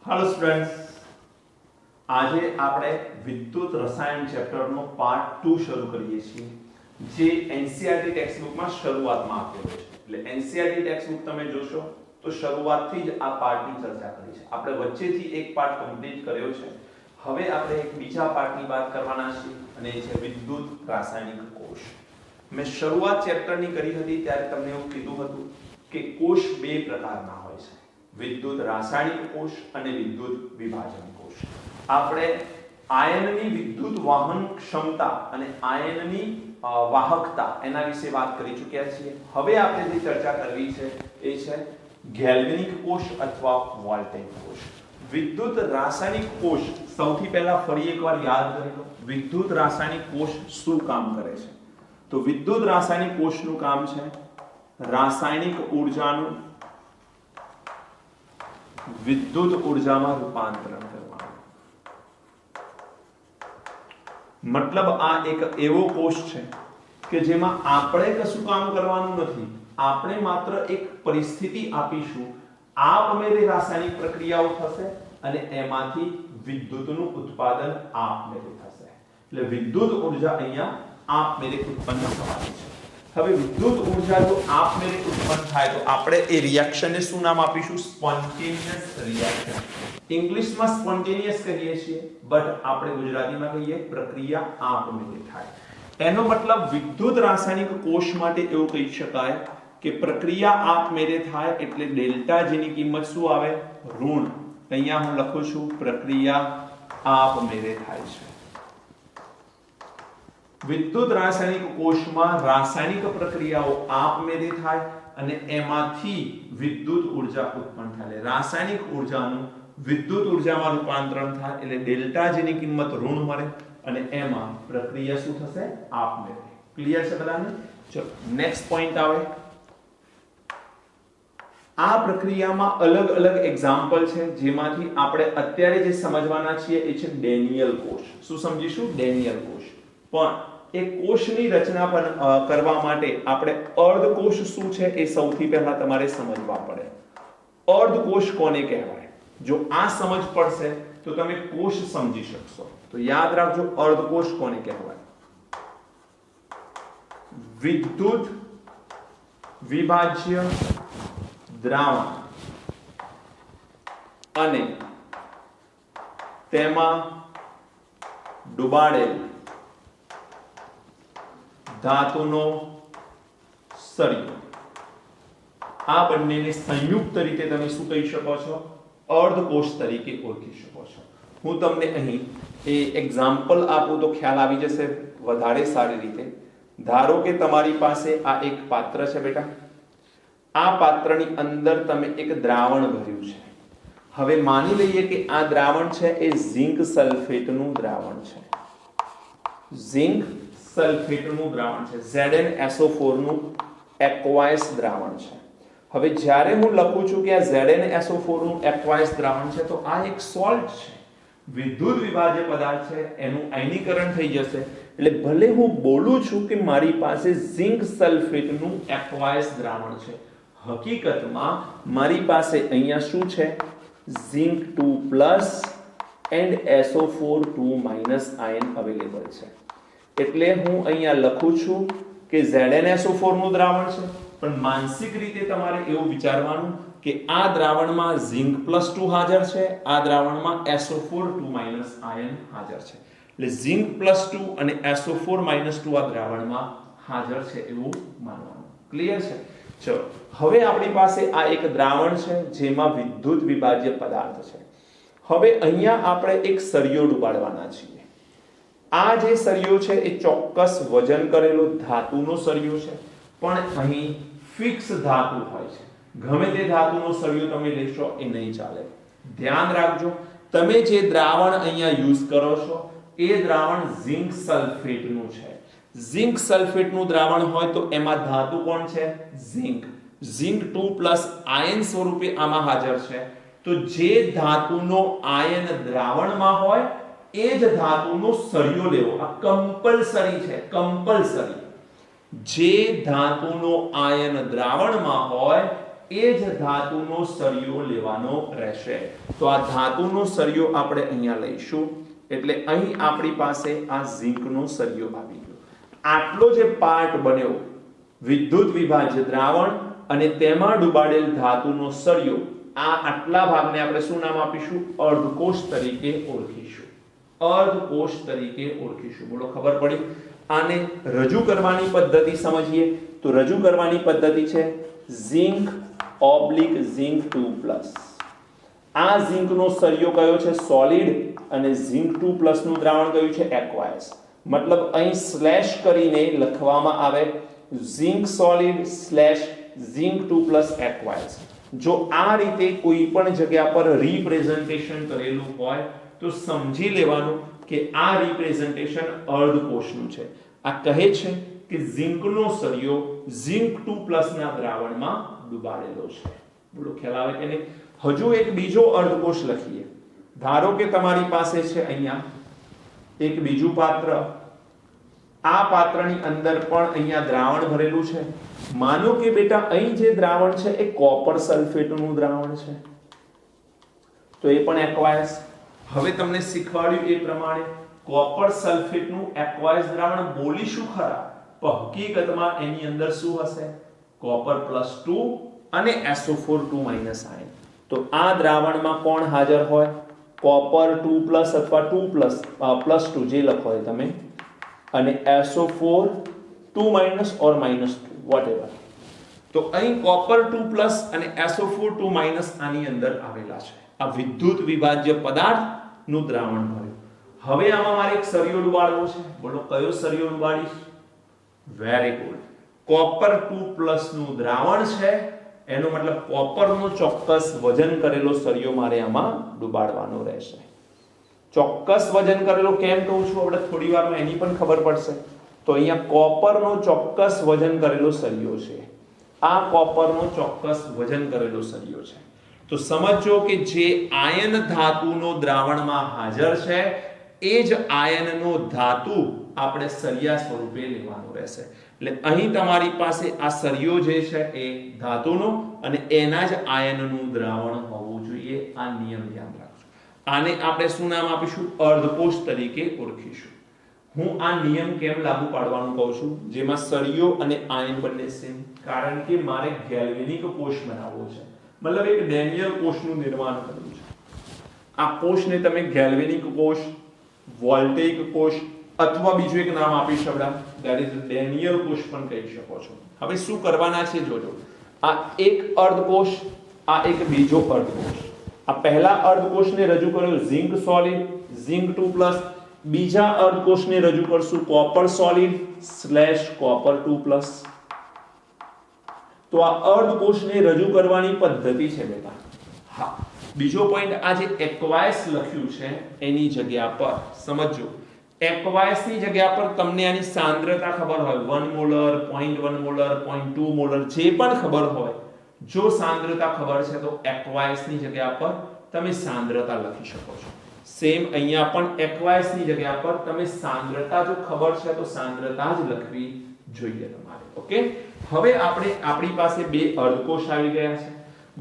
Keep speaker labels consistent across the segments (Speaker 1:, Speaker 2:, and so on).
Speaker 1: Hello students, आज આપણે વિદ્યુત રસાયણ ચેપ્ટરનો પાર્ટ 2 શરૂ કરીએ છીએ જે એનસીઈઆરટી ટેક્સ્ટબુકમાં શરૂઆતમાં આપેલો છે। એટલે એનસીઈઆરટી ટેક્સ્ટબુક તમે જોશો તો શરૂઆતથી જ આ પાર્ટની ચર્ચા કરી છે। આપણે વચ્ચેથી એક પાર્ટ કમ્પ્લીટ કર્યો છે। હવે આપણે એક બીજા પાર્ટની વાત કરવાના છીએ અને એ છે વિદ્યુત રાસાયણિક કોષ। મેં શરૂઆત ચેપ્ટરની કરી હતી ત્યારે તમને એવું કીધું હતું કે કોષ બે પ્રકારના હોય છે, વિદ્યુત રાસાયણિક કોષ અને વિદ્યુત વિભાજન કોષ। આપણે આયનની વિદ્યુત વહન ક્ષમતા અને આયનની વાહકતા એના વિશે વાત કરી ચૂક્યા છીએ। હવે આપણે જે ચર્ચા કરવી છે એ છે ગેલ્વેનિક કોષ અથવા વોલ્ટેજ કોષ। વિદ્યુત રાસાયણિક કોષ સૌથી પહેલા ફરી એકવાર યાદ કરી લો, વિદ્યુત રાસાયણિક કોષ શું કામ કરે છે? તો વિદ્યુત રાસાયણિક કોષનું કામ છે રાસાયણિક ઊર્જાનું વિદ્યુત ઊર્જામાં રૂપાંતરણ કરવાનું। મતલબ આ એક એવો કોષ છે કે જેમાં આપણે કશું કામ કરવાનું નથી, આપણે માત્ર એક પરિસ્થિતિ આપીશું, આપમેળે રાસાયણિક પ્રક્રિયાઓ થશે અને એમાંથી વિદ્યુતનું ઉત્પાદન આપમેળે થશે। એટલે વિદ્યુત ઊર્જા અહીંયા આપમેળે ઉત્પન્ન થવાની છે। હવે વિદ્યુત ઊર્જા જો આપમેળે ઉત્પન્ન થાય તો આપણે એ રિએક્શનને શું નામ આપીશું? Spontaneous reaction. ઇંગ્લિશમાં સ્પોન્ટેનિયસ કહીએ છીએ, બટ આપણે ગુજરાતીમાં કહીએ પ્રક્રિયા આપમેળે થાય। એનો મતલબ વિદ્યુત રાસાયણિક કોષ માટે એવું કહી શકાય કે પ્રક્રિયા આપમેળે થાય એટલે ડેલ્ટા જેની કિંમત શું આવે? ઋણ। અહીંયા હું લખું છું પ્રક્રિયા આપમેળે થાય છે। વિદ્યુત રાસાયણિક કોષમાં રાસાયણિક પ્રક્રિયાઓ આપમેળે થાય અને એમાંથી વિદ્યુત ઊર્જા ઉત્પન્ન થાય। રાસાયણિક ઊર્જાનું વિદ્યુત ઊર્જામાં રૂપાંતરણ થાય એટલે ડેલ્ટા જેની કિંમત ઋણ મળે અને એમાં પ્રક્રિયા શું થશે? આપમેળે। ક્લિયર છે બધાને? ચલો નેક્સ્ટ પોઈન્ટ આવે। આ પ્રક્રિયામાં અલગ અલગ એક્ઝામ્પલ છે જેમાંથી આપણે અત્યારે જે સમજવાના છીએ એ છે ડેનિયલ કોષ। શું સમજીશું? ડેનિયલ કોષ। પણ એ કોષની રચના કરવા માટે આપણે અર્ધકોષ શું છે એ સૌથી પહેલા તમારે સમજવા પડે। અર્ધકોષ કોને કહેવાય? જો આ સમજ પડશે તો તમે કોષ સમજી શકશો। તો યાદ રાખજો, અર્ધકોષ કોને કહેવાય? વિદ્યુત વિભાજ્ય દ્રાવણ અને તેમાં ડુબાડેલ ધાતુનો સળિયો, આ બંનેને સંયુક્ત રીતે તમે શું કહી શકો છો? અર્ધકોષ તરીકે ઓળખી શકો છો। હું તમને અહીં એ એક્ઝામ્પલ આપું તો ખ્યાલ આવી જશે વધારે સારી રીતે। ધારો કે તમારી પાસે આ એક પાત્ર છે બેટા, આ પાત્રની અંદર તમે એક દ્રાવણ ભર્યું છે। હવે માની લઈએ કે આ દ્રાવણ છે એ ઝિંક સલ્ફેટનું દ્રાવણ છે, ઝિંક સલ્ફેટનું દ્રાવણ છે, ZnSO4 નું એક્વાયસ દ્રાવણ છે। હવે જ્યારે હું લખું છું કે આ ZnSO4 નું એક્વાયસ દ્રાવણ છે તો આ એક સોલ્ટ છે, વિદ્યુત વિભાજ્ય પદાર્થ છે, એનું આયનીકરણ થઈ જશે। એટલે ભલે હું બોલું છું કે મારી પાસે ઝિંક સલ્ફેટનું એક્વાયસ દ્રાવણ છે, હકીકતમાં મારી પાસે અહીંયા શું છે? Zinc 2+ and SO4 2- ion available છે। એટલે હું અહીંયા લખું છું કે ZnSO4 નું દ્રાવણ છે, પણ માનસિક રીતે તમારે એવું વિચારવાનું કે આ દ્રાવણમાં ઝિંક +2 હાજર છે, આ દ્રાવણમાં SO4 2- આયન હાજર છે। એટલે ઝિંક +2 અને SO4 -2 આ દ્રાવણમાં હાજર છે એવું માનવાનું। ક્લિયર છે? ચલો હવે આપણી પાસે આ એક દ્રાવણ છે જેમાં વિદ્યુત વિભાજ્ય પદાર્થ છે। હવે અહીંયા આપણે એક સળિયો ડુબાડવાના છીએ। આ જે સળિયો છે એ ચોક્કસ વજન કરેલો ધાતુનો સળિયો છે, પણ અહીં ફિક્સ ધાતુ હોય છે। ગમે તે ધાતુનો સળિયો તમે લેશો એ નહીં ચાલે। ધ્યાન રાખજો, તમે જે દ્રાવણ અહીંયા યુઝ કરો છો એ દ્રાવણ ઝિંક સલ્ફેટનું છે। ઝિંક સલ્ફેટનું દ્રાવણ હોય તો એમાં ધાતુ કોણ છે? ઝિંક। ઝિંક 2+ આયન સ્વરૂપે આમાં હાજર છે। તો જે ધાતુનો આયન દ્રાવણમાં હોય એ જ ધાતુનો સળિયો લેવો, આ કમ્પલસરી છે, કમ્પલસરી। જે ધાતુનો આયન દ્રાવણમાં હોય એ જ ધાતુનો સળિયો લેવાનો રહેશે. તો આ ધાતુનો સળિયો આપણે અહીંયા લઈશું એટલે અહીં આપણી પાસે આ ઝીંકનો સળિયો આવી ગયો. આટલો જે પાર્ટ બન્યો વિદ્યુત વિભાજ્ય દ્રાવણ અને તેમાં ડુબાડેલ ધાતુનો સળિયો, આ આટલા ભાગને આપણે શું નામ આપીશું? અર્ધકોષ તરીકે ઓળખીશું. અર્ધકોષ તરીકે ઓળખીશું. બોલો, ખબર પડી? આને રજૂ કરવાની પદ્ધતિ સમજીએ તો રજૂ કરવાની પદ્ધતિ છે ઝિંક ઓબ્લિક ઝિંક 2+. આ ઝિંકનો સળિયો કયો છે? સોલિડ. અને ઝિંક 2+ નું દ્રાવણ કયું છે? એક્વાયસ. મતલબ અહીં સ્લેશ કરીને લખવામાં આવે ઝિંક સોલિડ /ઝિંક 2+ એક્વાયસ. જો આ રીતે કોઈ પણ જગ્યા પર રિપ્રેઝન્ટેશન કરેલું હોય તો સમજી લેવાનું કે આ રિપ્રેઝન્ટેશન અર્ધકોષનું છે. આ કહે છે કે ઝિંકનો સળિયો ઝિંક 2+ ના દ્રાવણમાં ડુબાડેલો છે. બોલો, ખ્યાલ આવે કે નહીં? હજુ એક બીજો અર્ધકોષ લખીએ. ધારો કે તમારી પાસે છે અહીંયા એક બીજું પાત્ર. આ પાત્રની અંદર પણ અહીંયા દ્રાવણ ભરેલું છે. માનો કે બેટા અહીં જે દ્રાવણ છે એ કોપર સલ્ફેટનું દ્રાવણ છે, તો એ પણ એક્વાયસ. હવે તમને શીખવાડ્યું એ પ્રમાણે કોપર સલ્ફેટનું એક્વાયસ દ્રાવણ બોલીશું ખરા, પણ હકીકતમાં એની અંદર શું હશે? કોપર +2 અને SO4 2- આયન. તો આ દ્રાવણમાં કોણ હાજર હોય? કોપર 2+ અથવા 2++2 જે લખો તમે, અને SO4 2- or -2 whatever. તો અહીં કોપર 2+ અને SO4 2- આની અંદર આવેલા છે. આ વિદ્યુત વિભાજ્ય પદાર્થનું દ્રાવણ ભર્યું. હવે આમાં મારે એક સળિયો ડુબાડવો છે. બોલો, કયો સળિયો ડુબાડીશ? Very good. કોપર 2+ નું દ્રાવણ છે, એનો મતલબ કોપરનો ચોક્કસ વજન કરેલો સળિયો મારે આમાં ડુબાડવાનો રહેશે. ચોક્કસ વજન કરેલો કેમ કહું છું? આપણે થોડી વારમાં એની પણ ખબર પડશે. તો અહીંયા કોપરનો ચોક્કસ વજન કરેલો સળિયો છે. આ કોપરનો ચોક્કસ વજન કરેલો સળિયો છે. તો સમજો કે જે આયન ધાતુનો દ્રાવણમાં હાજર છે એ જ આયનનો ધાતુ આપણે સળિયા સ્વરૂપે લેવાનો રહેશે. એટલે અહીં તમારી પાસે આ સળિયો જે છે એ ધાતુનો અને એના જ આયનનું દ્રાવણ હોવું જોઈએ. આ નિયમ ધ્યાન રાખજો. આને આપણે શું નામ આપીશું? અર્ધકોષ તરીકે ઓળખીશું. હું આ નિયમ કેમ લાગુ પાડવાનું કહું છું? જેમાં સળિયો અને આયન બંને સેમ, કારણ કે મારે ગેલ્વેનિક કોષ બનાવવો છે. મતલબ એક ડેનિયલ કોષનું નિર્માણ કરવું છે. આ કોષને તમે ગેલ્વેનિક કોષ, વોલ્ટેઇક કોષ અથવા બીજું એક નામ આપી શકો, ધેટ ઇઝ ડેનિયલ કોષ પણ કહી શકો છો. હવે શું કરવાના છે જોજો. આ એક અર્ધકોષ, આ એક બીજો અર્ધકોષ. આ પહેલા અર્ધકોષને રજૂ કર્યો ઝિંક સોલિડ ઝિંક 2+. બીજા અર્ધકોષને રજૂ કરશું કોપર સોલિડ /કોપર 2+. તો આ અર્ધકોષને રજૂ કરવાની પદ્ધતિ છે બેટા. હા, બીજો પોઈન્ટ, આ જે એક્વાયસ લખ્યું છે એની જગ્યા પર સમજો. એક્વાયસ ની જગ્યા પર તમને આની સાંદ્રતા ખબર હોય, 1 મોલર, 0.1 મોલર, 0.2 મોલર, જે પણ ખબર હોય. જો સાંદ્રતા ખબર છે તો એક્વાયસ ની જગ્યા પર તમે સાંદ્રતા લખી શકો છો. સેમ અહીંયા પણ એક્વાયસ ની જગ્યા પર તમે સાંદ્રતા જો ખબર છે તો સાંદ્રતા જ લખવી જોઈએ તમારે. ઓકે, હવે આપણી પાસે બે અર્ધકોષ આવી ગયા છે.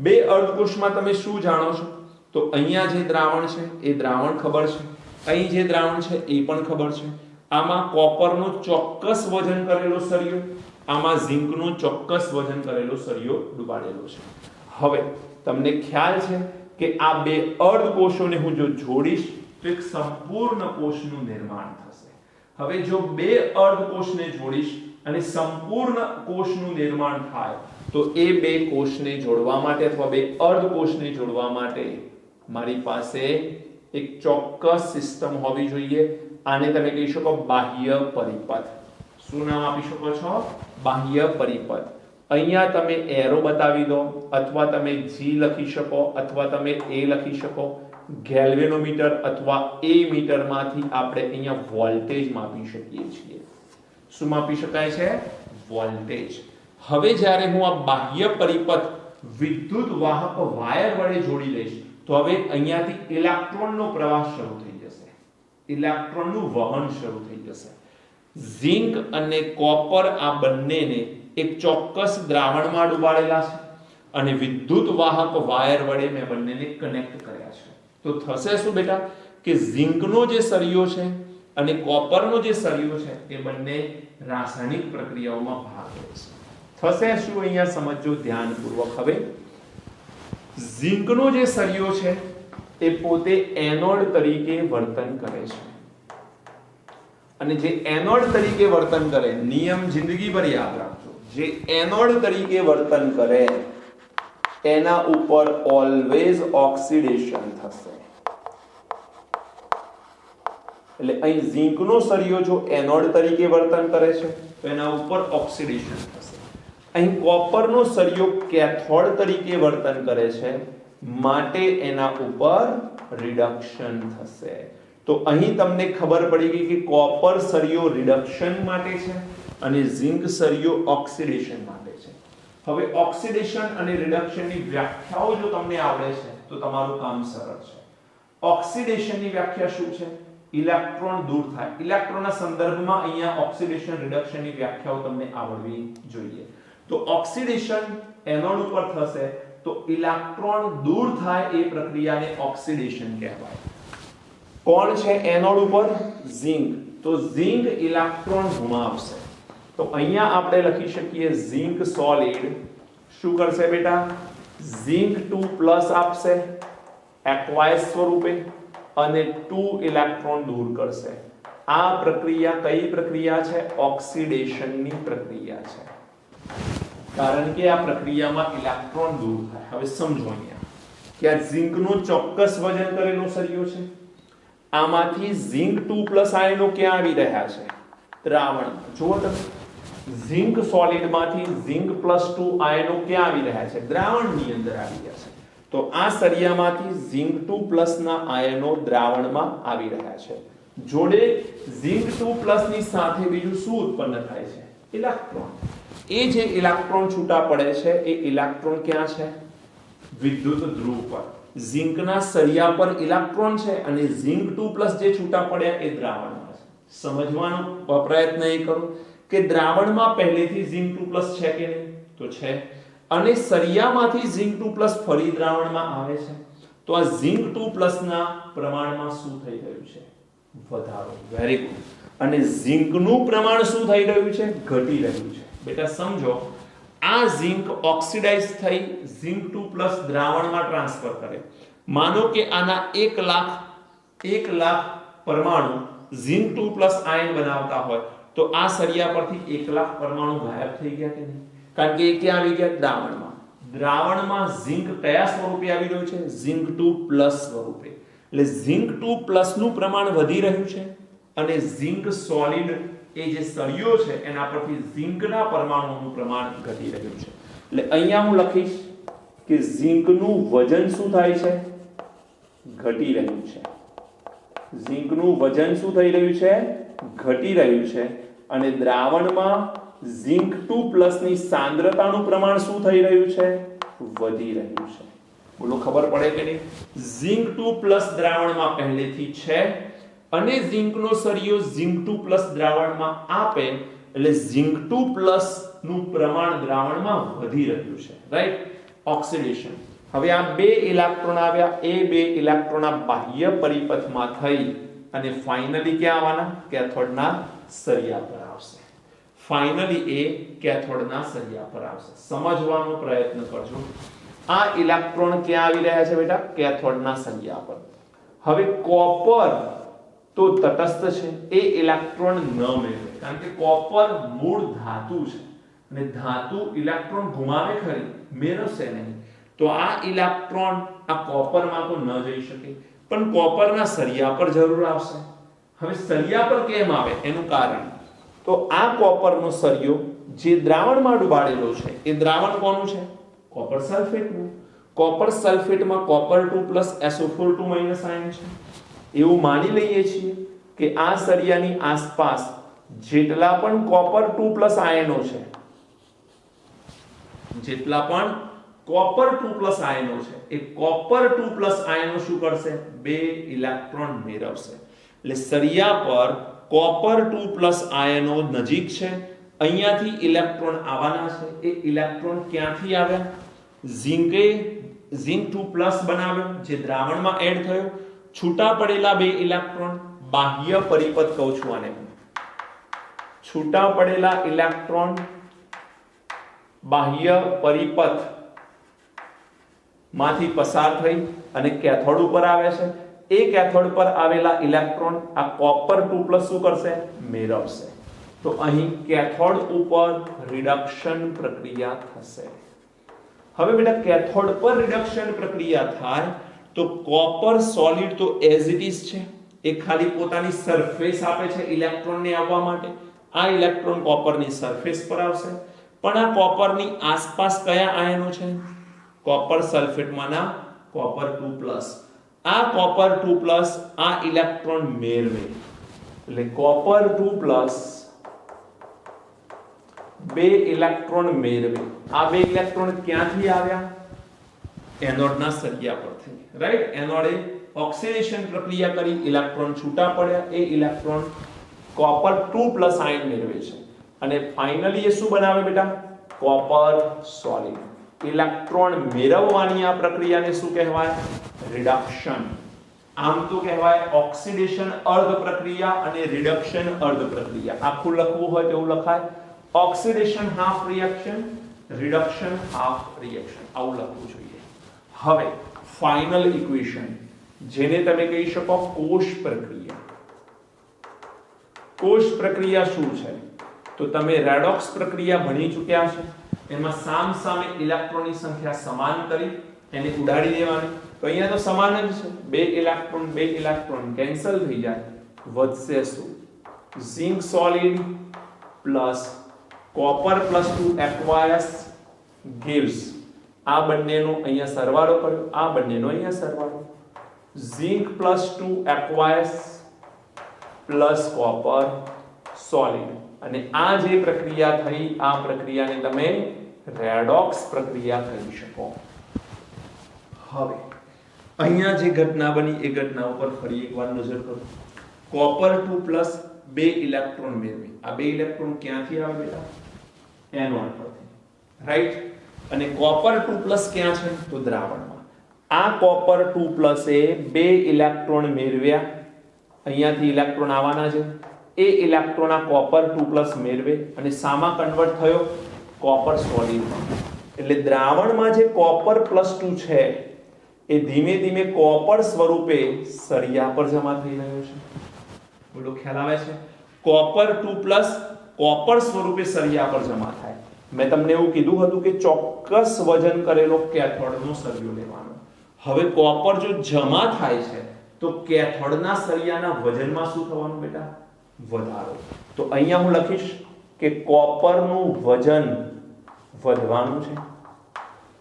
Speaker 1: બે અર્ધકોષમાં તમે શું જાણો છો? તો અહીંયા જે દ્રાવણ છે એ દ્રાવણ ખબર છે, અહીં જે દ્રાવણ છે એ પણ ખબર છે. આમાં કોપરનો ચોક્કસ વજન કરેલો સળિયો, આમાં ઝિંકનો ચોક્કસ વજન કરેલો સળિયો ડુબાડેલો છે. હવે તમને ખ્યાલ છે કે આ બે અર્ધકોષોને હું જો જોડીશ તો એક સંપૂર્ણ કોષનું નિર્માણ થશે. હવે જો બે અર્ધકોષને જોડીશ અને સંપૂર્ણ કોષનું નિર્માણ થાય તો એ બે કોષને જોડવા માટે અથવા બે અર્ધકોષને જોડવા માટે મારી પાસે એક ચોક્કસ સિસ્ટમ હોવી જોઈએ. આને તમે કહી શકો બાહ્ય પરિપથ. શું નામ આપી શકો છો? બાહ્ય પરિપથ. અહીંયા તમે એરો બતાવી દો, અથવા તમે G લખી શકો, અથવા તમે A લખી શકો. ગેલ્વેનોમીટર અથવા A મીટરમાંથી આપણે અહીંયા વોલ્ટેજ માપી શકીએ છીએ. શું માપી શકાય છે? વોલ્ટેજ. હવે જ્યારે હું આ બાહ્ય પરિપથ વિદ્યુત વાહક વાયર વડે જોડી લઈશ તો હવે અહીંયાથી ઇલેક્ટ્રોનનો પ્રવાહ શરૂ થઈ જશે, ઇલેક્ટ્રોનનું વહન શરૂ થઈ જશે. ઝિંક અને કોપર આ બંનેને એક ચોક્કસ દ્રાવણમાં ડુબાડેલા છે. અને વિદ્યુત વાહક વાયર વડે મેં બંનેને કનેક્ટ કર્યા છે. તો થશે શું બેટા કે ઝીંકનો જે સળિયો છે અને કોપરનો જે સળિયો છે એ બંને રાસાયણિક પ્રક્રિયાઓમાં ભાગ લે છે. થશે શું અહીંયા સમજો ધ્યાનપૂર્વક. હવે ઝીંકનો જે સળિયો છે એ પોતે એનોડ તરીકે વર્તન કરે છે અને જે એનોડ તરીકે વર્તન કરે, નિયમ જિંદગીભર યાદ રાખજો, જે એનોડ તરીકે વર્તન કરે એના ઉપર ઓલવેઝ ઓક્સિડેશન થશે. એટલે અહીં ઝીંકનો સળિયો જો એનોડ તરીકે વર્તન કરે છે તો એના ઉપર ઓક્સિડેશન થશે. અહીં કોપરનો સળિયો કેથોડ તરીકે વર્તન કરે છે માટે એના ઉપર રિડક્શન થશે. તો અહીં તમને ખબર પડી ગઈ કે કોપર સળિયો રિડક્શન માટે છે અને ઝિંક સળિયો ઓક્સિડેશન માટે છે. હવે ઓક્સિડેશન અને રિડક્શનની વ્યાખ્યાઓ જો તમને આવડે છે તો તમારું કામ સરળ છે. ઓક્સિડેશનની વ્યાખ્યા શું છે? ઇલેક્ટ્રોન દૂર થાય. ઇલેક્ટ્રોનના સંદર્ભમાં અહીંયા ઓક્સિડેશન રિડક્શનની વ્યાખ્યાઓ તમને આવડવી જોઈએ. તો ઓક્સિડેશન એનોડ ઉપર થશે તો ઇલેક્ટ્રોન દૂર થાય એ પ્રક્રિયાને ઓક્સિડેશન કહેવાય. કોણ છે એનોડ ઉપર? ઝિંક. તો ઝિંક ઇલેક્ટ્રોન ગુમાવશે. તો અહીંયા આપણે લખી શકીએ ઝિંક સોલિડ શું કરશે બેટા? ઝિંક 2+ આપશે એક્વાયસ સ્વરૂપે અને 2 ઇલેક્ટ્રોન દૂર કરશે. આ પ્રક્રિયા કઈ પ્રક્રિયા છે? ઓક્સિડેશનની પ્રક્રિયા છે. કારણ કે આ પ્રક્રિયામાં ઇલેક્ટ્રોન દૂર થાય. હવે સમજો અહીંયા કે આ ઝિંકનો ચોક્કસ વજન કરેલો સળિયો છે. આમાંથી ઝિંક 2+ આયનો ક્યાં આવી રહ્યા છે? દ્રાવણમાં. જુઓ તમે, ઝિંક સોલિડમાંથી ઝિંક +2 આયનો ક્યાં આવી રહ્યા છે? દ્રાવણની અંદર આવી રહ્યા છે. તો આ સળિયામાંથી ઝિંક 2+ ના આયનો દ્રાવણમાં આવી રહ્યા છે. જોડે ઝિંક 2+ ની સાથે બીજું શું ઉત્પન્ન થાય છે? ઇલેક્ટ્રોન. એ જે ઇલેક્ટ્રોન છૂટા પડે છે એ ઇલેક્ટ્રોન ક્યાં છે? વિદ્યુત ધ્રુવ પર. ઝિંકના સળિયા પર ઇલેક્ટ્રોન છે અને ઝિંક 2+ જે છૂટા પડ્યા એ દ્રાવણમાં છે. સમજવાનો પ્રયત્ન એ કરો કે દ્રાવણમાં પહેલેથી ઝિંક 2+ છે કે નહીં? તો છે. અને સળિયામાંથી ઝિંક 2+ ફરી દ્રાવણમાં આવે છે. તો આ ઝિંક 2+ ના પ્રમાણમાં શું થઈ રહ્યું છે? વધારો. Very good. અને ઝિંકનું પ્રમાણ શું થઈ રહ્યું છે? ઘટી રહ્યું છે. બેટા સમજો, આ ઝિંક ઓક્સિડાઇઝ થઈ ઝિંક 2+ દ્રાવણમાં ટ્રાન્સફર કરે. માનો કે આના 1 લાખ પરમાણુ ઝિંક 2+ આયન બનાવતા હોય તો આ સળિયા પરથી 1 લાખ પરમાણુ ગાયબ થઈ ગયા કે નહીં? કારણ કે એ ક્યાં આવી ગયા? દ્રાવણમાં. દ્રાવણમાં ઝિંક કયા સ્વરૂપે આવી રહ્યું છે? ઝિંક 2+ સ્વરૂપે. એટલે ઝિંક 2+ નું પ્રમાણ વધી રહ્યું છે અને ઝિંક સોલિડ એ જે સળિયો છે એના પરથી ઝિંકના પરમાણુઓનું પ્રમાણ ઘટી રહ્યું છે. એટલે અહીંયા હું લખીશ કે ઝિંકનું વજન શું થાય છે? ઘટી રહ્યું છે. ઝિંકનું વજન શું થઈ રહ્યું છે? ઘટી રહ્યું છે. અને દ્રાવણમાં ઝિંક 2+ ની સાંદ્રતાનું પ્રમાણ શું થઈ રહ્યું છે? વધી રહ્યું છે. બોલો ખબર પડે કે નહીં? ઝિંક 2+ દ્રાવણમાં પહેલેથી છે અને ઝિંકનો સળિયો ઝિંક 2+ દ્રાવણમાં આપે એટલે ઝિંક 2+ નું પ્રમાણ દ્રાવણમાં વધી રહ્યું છે. રાઈટ? ઓક્સિડેશન. હવે આ 2 ઇલેક્ટ્રોન આવ્યા, એ 2 ઇલેક્ટ્રોનના બાહ્ય પરિપથમાં થઈ અને ફાઇનલી ક્યાં આવવાના? કેથોડના સળિયા પર આવશે. ફાઇનલી એ કેથોડના સળિયા પર આવશે. સમજવાનો પ્રયત્ન કરજો. આ ઇલેક્ટ્રોન ક્યાં આવી રહ્યા છે બેટા? કેથોડના સળિયા પર. હવે કોપર તો તટસ્થ છે, એ ઇલેક્ટ્રોન ન મેળવે કારણ કે કોપર મૂળ ધાતુ છે અને ધાતુ ઇલેક્ટ્રોન ગુમાવે ખરી, મેળવશે નહીં. તો આ ઇલેક્ટ્રોન આ કોપરમાં તો ન જઈ શકે પણ કોપરના સળિયા પર જરૂર આવશે. હવે સળિયા પર કેમ આવે એનું કારણ, તો આ કોપરનો સળિયો જે દ્રાવણમાં ડુબાડેલો છે એ દ્રાવણ કોનું છે? કોપર સલ્ફેટનું. કોપર સલ્ફેટમાં કોપર 2+ SO4 2- આયન છે. એવું માની લઈએ છીએ કે આ સળિયાની આસપાસ જેટલા પણ કોપર 2+ આયનો છે, જેટલા પણ કોપર 2+ આયનો છે એ કોપર 2+ આયનો શું કરશે? 2 ઇલેક્ટ્રોન મેળવશે. એટલે સળિયા પર કોપર 2+ આયનો નજીક છે, અહીંયાથી ઇલેક્ટ્રોન આવવાના છે. એ ઇલેક્ટ્રોન ક્યાંથી આવ્યા? ઝીંકે ઝીંક 2+ બનાવ્યો જે દ્રાવણમાં એડ થયો, છૂટા પડેલા બે ઇલેક્ટ્રોન, બાહ્ય પરિપથ કહું છું આને, છૂટા પડેલા ઇલેક્ટ્રોન બાહ્ય પરિપથ માંથી પસાર થઈ અને કેથોડ ઉપર આવે છે. એ કેથોડ પર આવેલા ઇલેક્ટ્રોન આ કોપર 2+ શું કરશે? મેળવશે. તો અહીં કેથોડ ઉપર રિડક્શન પ્રક્રિયા થશે. હવે બેટા કેથોડ પર રિડક્શન પ્રક્રિયા થાય તો કોપર સોલિડ તો એઝ ઇટ ઇઝ છે, એ ખાલી પોતાની સરફેસ આપે છે ઇલેક્ટ્રોનને આવવા માટે. આ ઇલેક્ટ્રોન કોપરની સરફેસ પર આવશે, પણ આ કોપરની આસપાસ કયા આયનો છે? કોપર સલ્ફેટમાંના કોપર 2+. આ કોપર 2+ આ ઇલેક્ટ્રોન મેળવે, એટલે કોપર 2+ બે ઇલેક્ટ્રોન મેળવે. આ બે ઇલેક્ટ્રોન ક્યાંથી આવ્યા? એનોડના સળિયા પરથી, રાઈટ? એનોડે ઓક્સિડેશન પ્રક્રિયા કરી, ઇલેક્ટ્રોન છૂટા પડ્યા, એ ઇલેક્ટ્રોન કોપર 2+ આયન મેળવે છે અને ફાઇનલી એ શું બનાવે બેટા? Copper solid. ઇલેક્ટ્રોન મેળવવાની આ પ્રક્રિયાને શું કહેવાય? રિડક્શન. આમ તો કહેવાય ઓક્સિડેશન અર્ધ પ્રક્રિયા અને રિડક્શન અર્ધ પ્રક્રિયા. આખું લખવું હોય તો એવું લખાય, oxidation half reaction, reduction half reaction, આવું લખવું જોઈએ. હવે ફાઇનલ ઇક્વેશન જેને તમે કહી શકો કોષ પ્રક્રિયા. કોષ પ્રક્રિયા શું છે? તો તમે રેડોક્સ પ્રક્રિયા ભણી ચૂક્યા છો. એમાં સામ સામે ઇલેક્ટ્રોનની સંખ્યા સમાન કરી એને ઉડાડી દેવાની. તો અહીંયા તો સમાન જ છે, બે ઇલેક્ટ્રોન કેન્સલ થઈ જાય, વધશે શું? Zinc solid plus copper +2 aqueous gives, આ બંનેનો અહીંયા સરવાળો કર્યો, આ બંનેનો અહીંયા સરવાળો, zinc +2 aqueous plus copper solid. અને આ જે પ્રક્રિયા થઈ, આ પ્રક્રિયાને તમે રેડોક્સ પ્રક્રિયા કહી શકો. હવે અહીંયા જે ઘટના બની એ ઘટના ઉપર ફરી એકવાર નજર કરો. કોપર 2+ બે ઇલેક્ટ્રોન મેળવી. આ બે ઇલેક્ટ્રોન ક્યાંથી આવે બેટા? એનોડ પરથી, રાઈટ? અને કોપર 2+ ક્યાં છે? તો દ્રાવણમાં. આ કોપર 2+ એ બે ઇલેક્ટ્રોન મેળવ્યા, અહીંયાથી ઇલેક્ટ્રોન આવવાના છે, એ ઇલેક્ટ્રોન આ કોપર 2+ મેળવે અને શામાં કન્વર્ટ થયો? કોપર સોલિડમાં. એટલે દ્રાવણમાં જે કોપર +2 છે એ ધીમે ધીમે કોપર સ્વરૂપે સળિયા પર જમા થઈ રહ્યો છે. બોલો, ખ્યાલ આવે છે? કોપર 2+ કોપર સ્વરૂપે સળિયા પર જમા થાય. મેં તમને એવું કીધું હતું કે ચોક્કસ વજન કરેલો કેથોડનો સળિયો લેવાનો. હવે કોપર જો જમા થાય છે તો કેથોડના સળિયાના વજનમાં શું થવાનું બેટા? વધારો. તો અહીંયા હું લખીશ કે કોપરનું વજન વધવાનું છે.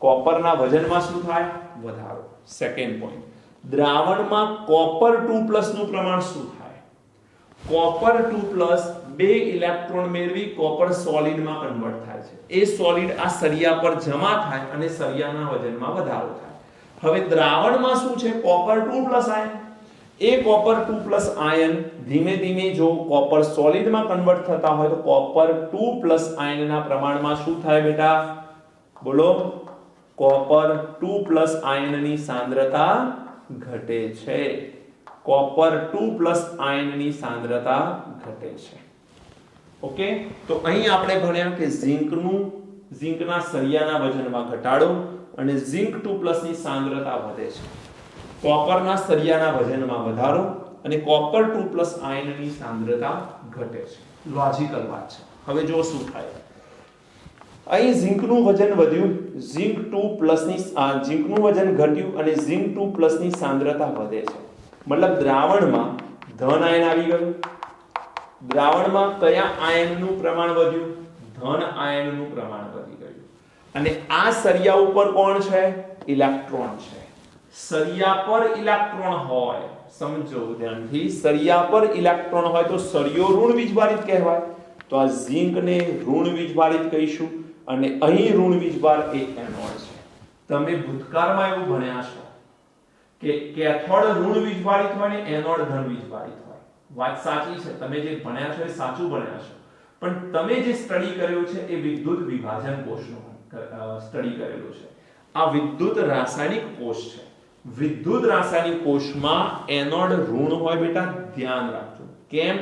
Speaker 1: કોપરના વજનમાં શું થાય? વધારો. સેકન્ડ પોઈન્ટ, દ્રાવણમાં કોપર 2+ નું પ્રમાણ શું થાય? કોપર 2+ બે ઇલેક્ટ્રોન મેળવી કોપર સોલિડમાં કન્વર્ટ થાય છે. એ સોલિડ આ સળિયા પર જમા થાય અને સળિયાના વજનમાં વધારો થાય. હવે દ્રાવણમાં શું છે? Copper 2+ ion. એ કોપર 2+ આયન ધીમે ધીમે જો કોપર સોલિડમાં કન્વર્ટ થતા હોય તો કોપર 2+ આયનના પ્રમાણમાં શું થાય બેટા? બોલો, કોપર 2+ આયનની સાંદ્રતા ઘટે છે. કોપર 2+ આયનની સાંદ્રતા ઘટે છે. ઓકે, તો અહીં આપણે ભણ્યા કે ઝિંકના સળિયાના વજનમાં ઘટાડો અને ઝિંક 2+ ની સાંદ્રતા વધે છે. કોપરના સળિયાના વજનમાં વધારો અને કોપર 2+ આયનની સાંદ્રતા ઘટે છે. લોજિકલ વાત છે. હવે જો શું થાય, અહીં ઝિંકનું વજન વધ્યું, ઝિંકનું વજન ઘટ્યું અને ઝિંક 2+ ની સાંદ્રતા વધે છે. મતલબ દ્રાવણમાં ધન આયન આવી ગયું. દ્રાવણમાં કયા આયનનું પ્રમાણ વધ્યું? ધન આયનનું પ્રમાણ વધી ગયું. અને આ સળિયા ઉપર કોણ છે? ઇલેક્ટ્રોન છે. સળિયા પર ઇલેક્ટ્રોન હોય, સમજો ધ્યાનથી, સળિયા પર ઇલેક્ટ્રોન હોય તો સળિયો ઋણ વીજભારિત કહેવાય. તો આ ઝિંકને ઋણ વીજભારિત કહીશું અને અહીં ઋણ વીજભાર એ એનોડ છે. તમે ભૂતકાળમાં એવું ભણ્યા છો કે કેથોડ ઋણ વીજભારિત હોય ને એનોડ ધન વીજભારિત હોય. વાત સાચી છે, તમે જે ભણ્યા છો એ સાચું ભણ્યા છો, પણ તમે જે સ્ટડી કર્યો છે એ વિદ્યુત વિભાજન કોષનો સ્ટડી કરેલો છે. આ વિદ્યુત રાસાયણિક કોષ છે. વિદ્યુત રાસાયણિક કોષમાં એનોડ ઋણ હોય બેટા, ધ્યાન રાખજો. કેમ?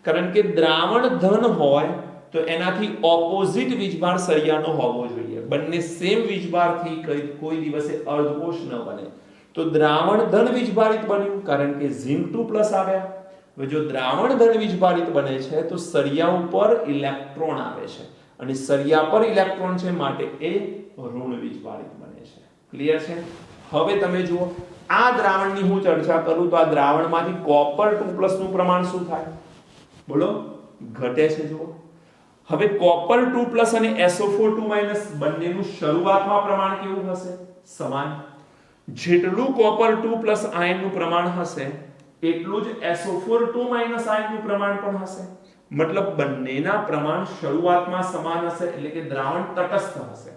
Speaker 1: કારણ કે દ્રાવણ ધન હોય તો એનાથી ઓપોઝિટ વીજભાર સળિયાનો હોવો જોઈએ. બંને સેમ વીજભારથી કોઈ દિવસે અર્ધકોષ ન બને. તો દ્રાવણ ધન વીજભારિત બન્યું કારણ કે ઝિંક 2+ આવ્યા. હવે જો દ્રાવણ ધન વીજભારિત બને છે તો સળિયા ઉપર ઇલેક્ટ્રોન આવે છે અને સળિયા પર ઇલેક્ટ્રોન છે માટે એ ઋણ વીજભારિત બને છે. ક્લિયર છે? હવે તમે જુઓ, આ દ્રાવણની હું ચર્ચા કરું તો આ દ્રાવણમાંથી કોપર 2+ નું પ્રમાણ શું થાય? બોલો, ઘટે છે. જુઓ, હવે કોપર 2+ અને SO4 2- બંનેનું શરૂઆતમાં પ્રમાણ કેવું હશે? સમાન. જેટલું કોપર 2+ આયનનું પ્રમાણ હશે એટલું જ SO4 2- આયનનું પ્રમાણ પણ હશે. મતલબ બંનેના પ્રમાણ શરૂઆતમાં સમાન હશે, એટલે કે દ્રાવણ તટસ્થ હશે.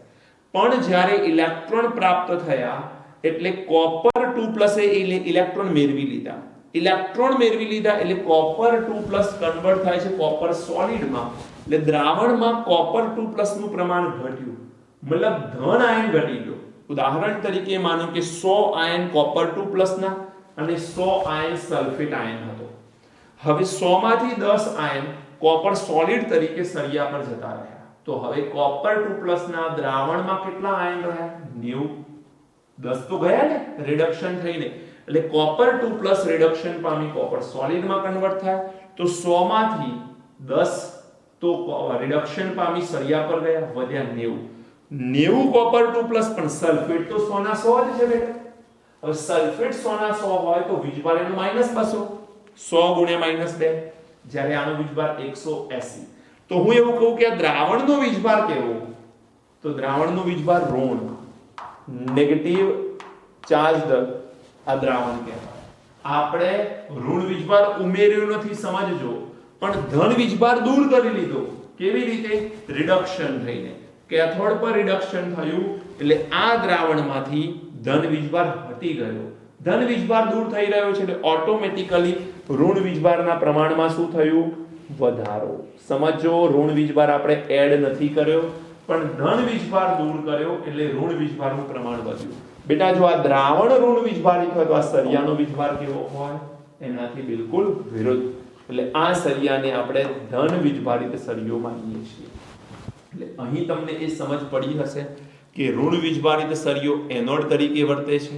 Speaker 1: પણ જ્યારે ઇલેક્ટ્રોન પ્રાપ્ત થયા એટલે કોપર 2+ એ ઇલેક્ટ્રોન મેળવી લીધા. ઇલેક્ટ્રોન મેળવી લીધા એટલે કોપર 2+ કન્વર્ટ થાય છે કોપર સોલિડમાં. એટલે દ્રાવણમાં કોપર 2+ નું પ્રમાણ ઘટ્યું, મતલબ ધન આયન ઘટી ગયો. ઉદાહરણ તરીકે માનો કે 100 આયન કોપર 2+ ના અને 100 આયન સલ્ફેટ આયન હતો. હવે 100 માંથી 10 આયન કોપર સોલિડ તરીકે સળિયા પર જતા રહ્યા. તો હવે કોપર 2+ ના દ્રાવણમાં કેટલા આયન રહ્યા? 90. 10 તો ગયા ને રિડક્શન થઈને. એટલે કોપર 2+ રિડક્શન પામી કોપર સોલિડમાં કન્વર્ટ થાય. તો 100 માંથી 10 તો રિડક્શન પામી સળિયા પર ગયા, વધ્યા 90. 90 કોપર 2+ પણ સલ્ફેટ તો 100 ના 100 જ છે બેટા. હવે સલ્ફેટ 100 ના 100 હોય તો વીજભાર એનો -200. 100 × -2, જ્યારે આનો વીજભાર 180. તો હું એવું કહું કે આ દ્રાવણનો વીજભાર કેવો? તો દ્રાવણનો વીજભાર ઋણ, નેગેટિવ ચાર્જડ આ દ્રાવણ કહેવાય. આપણે ઋણ વીજભાર ઉમેર્યો નથી, સમજજો, પણ ધન વીજભાર દૂર કરી લીધો. કેવી રીતે? રિડક્શન થઈને. કેથોડ પર રિડક્શન થયું એટલે આ દ્રાવણમાંથી ધન વીજભાર હટી ગયો. ધન વીજભાર દૂર થઈ રહ્યો છે એટલે ઓટોમેટિકલી ઋણ વીજભારના પ્રમાણમાં શું થયું? વધારો. સમજો, ઋણ વીજભાર આપણે એડ નથી કર્યો પણ ધન વીજભાર દૂર કર્યો એટલે ઋણ વીજભારનું પ્રમાણ વધ્યું. બેટા જો આ દ્રાવણ ઋણ વીજભારિત હોય તો આ સળિયાનો વીજભાર કેવો હોય? એનાથી બિલકુલ વિરુદ્ધ. એટલે આ સળિયાને આપણે ધન વીજભારિત સળિયો માનીએ છીએ. એટલે અહીં તમને એ સમજ પડી હશે કે ઋણ વીજભારિત સળિયો એનોડ તરીકે વર્તે છે,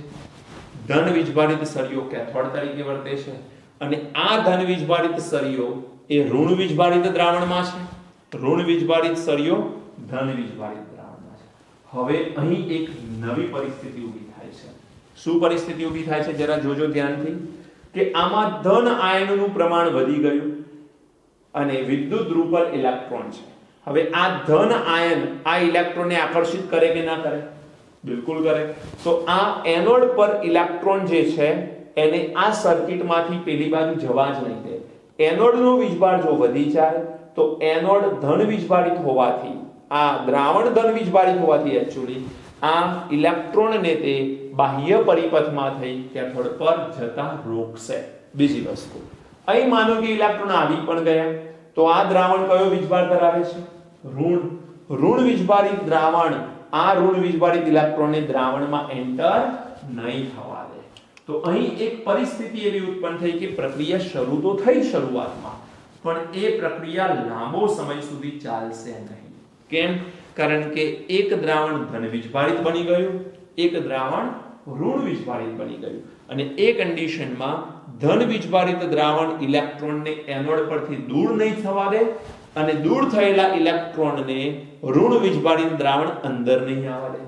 Speaker 1: ધન વીજભારિત સળિયો કેથોડ તરીકે વર્તે છે, અને આ ધન વીજભારિત સળિયો એ ઋણ વીજભારિત દ્રાવણમાં છે, ઋણ વીજભારિત સળિયો ધન વીજભારિત દ્રાવણમાં છે. હવે અહીં એક નવી પરિસ્થિતિ ઊભી થાય છે. શું પરિસ્થિતિ ઊભી થાય છે? જરા જોજો ધ્યાનથી કે આમાં ધન આયનનું પ્રમાણ વધી ગયું અને વિદ્યુત ધ્રુવ પર ઇલેક્ટ્રોન છે. હવે આ ધન આયન આ ઇલેક્ટ્રોનને આકર્ષિત કરે કે ના કરે? બિલકુલ કરે. તો આ એનોડ પર ઇલેક્ટ્રોન જે છે એને આ સર્કિટમાંથી પેલી બાજુ જવા જ નહીં દે. એનોડનો વીજભાર જો વધી જાય તો એનોડ ધન વીજભારિત હોવાથી, આ દ્રાવણ ધન વીજભારિત હોવાથી એક્ચ્યુઅલી આ ઇલેક્ટ્રોનને તે બાહ્ય પરિપથમાં થઈ કેથોડ પર જતા રોકશે. બીજી વસ્તુ, અહીં માનો કે ઇલેક્ટ્રોન આવી પણ ગયા તો આ દ્રાવણ કયો વીજભાર ધરાવે છે? ઋણ વીજભારિત દ્રાવણ આ ઋણ વીજભારિત ઇલેક્ટ્રોનને દ્રાવણમાં એન્ટર નહીં થવા દે. તો અહીં એક પરિસ્થિતિ એવી ઉત્પન્ન થઈ કે પ્રક્રિયા શરૂ તો થઈ શરૂઆતમાં, પણ એ પ્રક્રિયા લાંબો સમય સુધી ચાલશે નહીં. કેમ? કારણ કે એક દ્રાવણ ધન વીજભારિત બની ગયું, એક દ્રાવણ ઋણ વીજભારિત બની ગયું, અને એ કન્ડિશનમાં ધન વીજભારિત દ્રાવણ ઇલેક્ટ્રોનને એનોડ પરથી દૂર નહીં થવા દે અને દૂર થયેલા ઇલેક્ટ્રોનને ઋણ વીજભારિત દ્રાવણ અંદર નહીં આવવા દે.